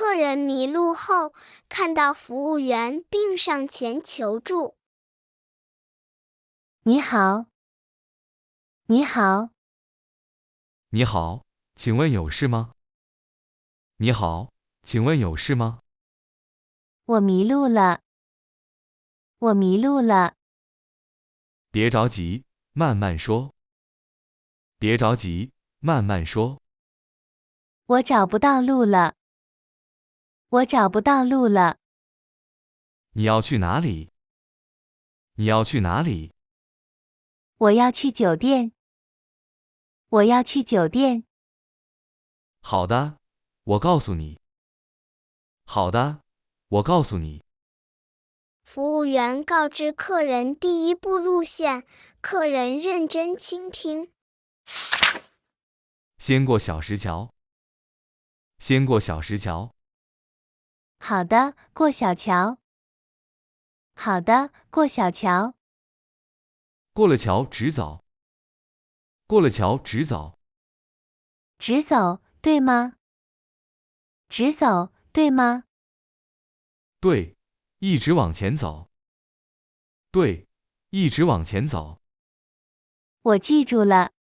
客人迷路后，看到服务员并上前求助。你好，你好，你好，请问有事吗？你好，请问有事吗？我迷路了，我迷路了。别着急，慢慢说。别着急，慢慢说。我找不到路了，我找不到路了。你要去哪里？你要去哪里？我要去酒店，我要去酒店。好的，我告诉你。好的，我告诉你。服务员告知客人第一步路线，客人认真倾听。先过小石桥。先过小石桥。好的，过小桥。好的，过小桥。过了桥直走。过了桥直走。直走，对吗？直走，对吗？对，一直往前走。对，一直往前走。我记住了，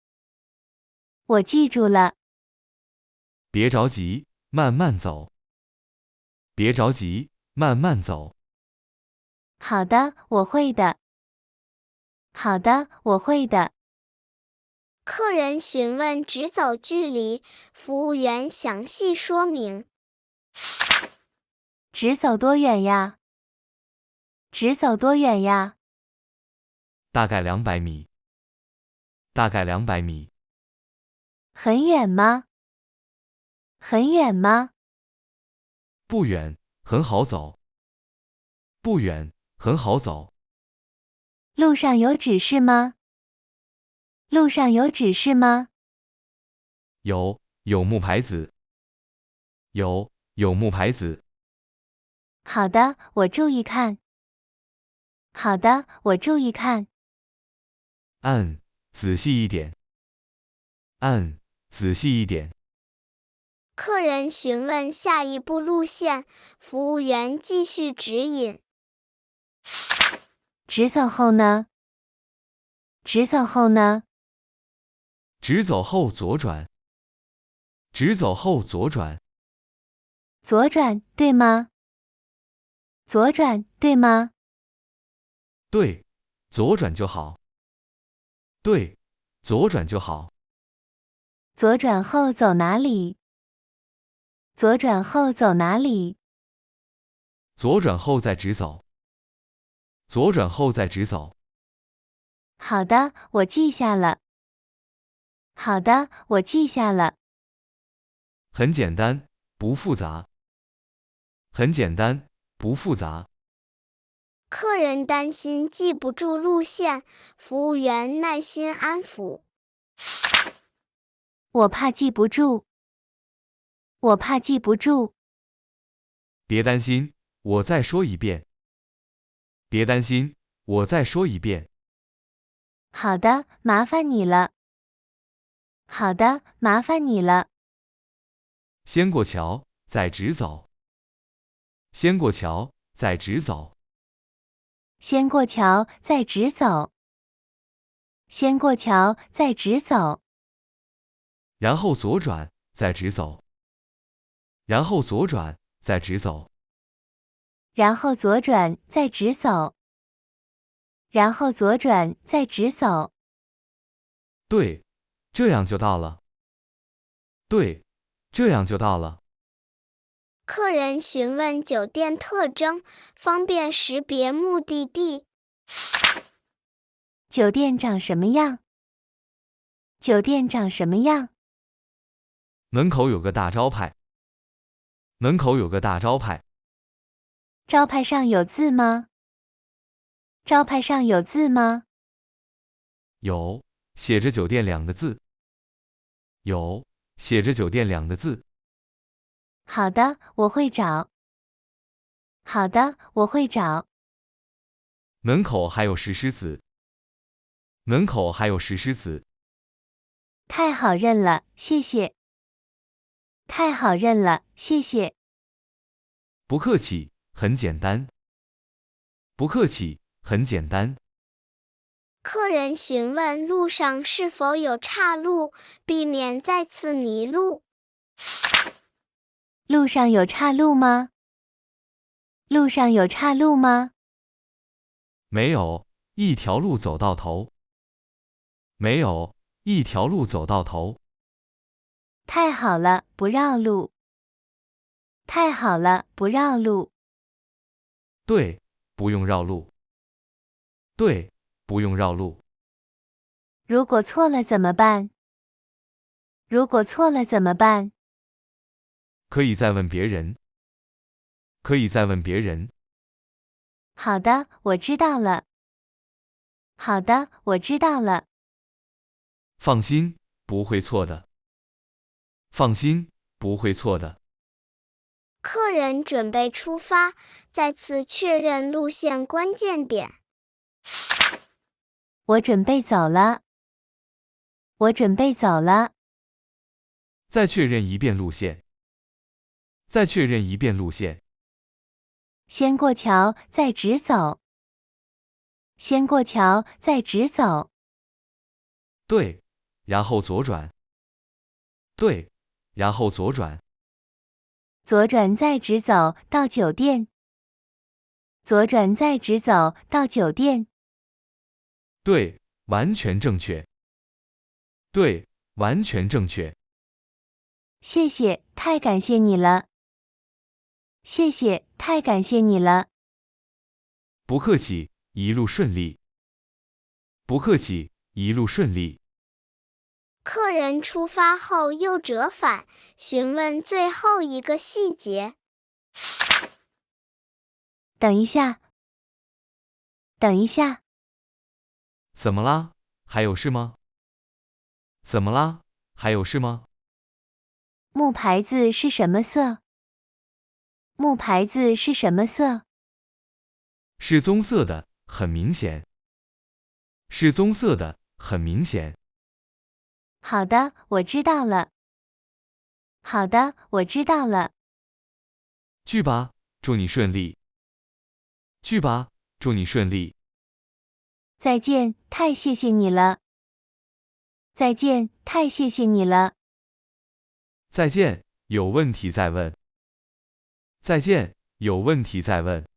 我记住了。别着急，慢慢走。别着急，慢慢走。好的，我会的。好的，我会的。客人询问直走距离，服务员详细说明。直走多远呀？直走多远呀？大概200米。大概200米。很远吗？很远吗？不远，很好走。不远，很好走。路上有指示吗？路上有指示吗？有木牌子。有木牌子。好的，我注意看。好的，我注意看。仔细一点。仔细一点。客人询问下一步路线，服务员继续指引。直走后呢？直走后呢？直走后左转。直走后左转。左转，对吗？左转，对吗？对，左转就好。对，左转就好。左转后走哪里？左转后走哪里？左转后再直走。左转后再直走。好的，我记下了。好的，我记下了。很简单，不复杂。很简单，不复杂。客人担心记不住路线，服务员耐心安抚。我怕记不住。我怕记不住。别担心，我再说一遍。别担心，我再说一遍。好的，麻烦你了。好的，麻烦你了。先过桥，再直走。先过桥，再直走。先过桥，再直走。先过桥，再直走。然后左转，再直走。然后左转，再直走。然后左转，再直走。然后左转，再直走。对，这样就到了。对，这样就到了。客人询问酒店特征，方便识别目的地。酒店长什么样？酒店长什么样？门口有个大招牌。门口有个大招牌。招牌上有字吗？招牌上有字吗？有，写着酒店2个字。有，写着酒店2个字。好的，我会找。好的，我会找。门口还有石狮子。门口还有石狮子。太好认了，谢谢。太好认了，谢谢。不客气，很简单。不客气，很简单。客人询问路上是否有岔路，避免再次迷路。路上有岔路吗？路上有岔路吗？没有，一条路走到头。没有，一条路走到头。太好了，不绕路。太好了，不绕路。对，不用绕路。对，不用绕路。如果错了怎么办？如果错了怎么办？可以再问别人。可以再问别人。好的，我知道了。好的，我知道了。放心，不会错的。放心，不会错的。客人准备出发，再次确认路线关键点。我准备走了。我准备走了。再确认一遍路线。再确认一遍路线。先过桥，再直走。先过桥，再直走。对，然后左转。对，然后左转。左转再直走到酒店。左转再直走到酒店。对，完全正确。对，完全正确。谢谢，太感谢你了。谢谢，太感谢你了。不客气，一路顺利。不客气，一路顺利。客人出发后又折返，询问最后一个细节。等一下。等一下。怎么啦？还有事吗？怎么啦？还有事吗？木牌子是什么色？木牌子是什么色？是棕色的，很明显。是棕色的，很明显。好的，我知道了。好的，我知道了。去吧，祝你顺利。去吧，祝你顺利。再见，太谢谢你了。再见，太谢谢你了。再见，有问题再问。再见，有问题再问。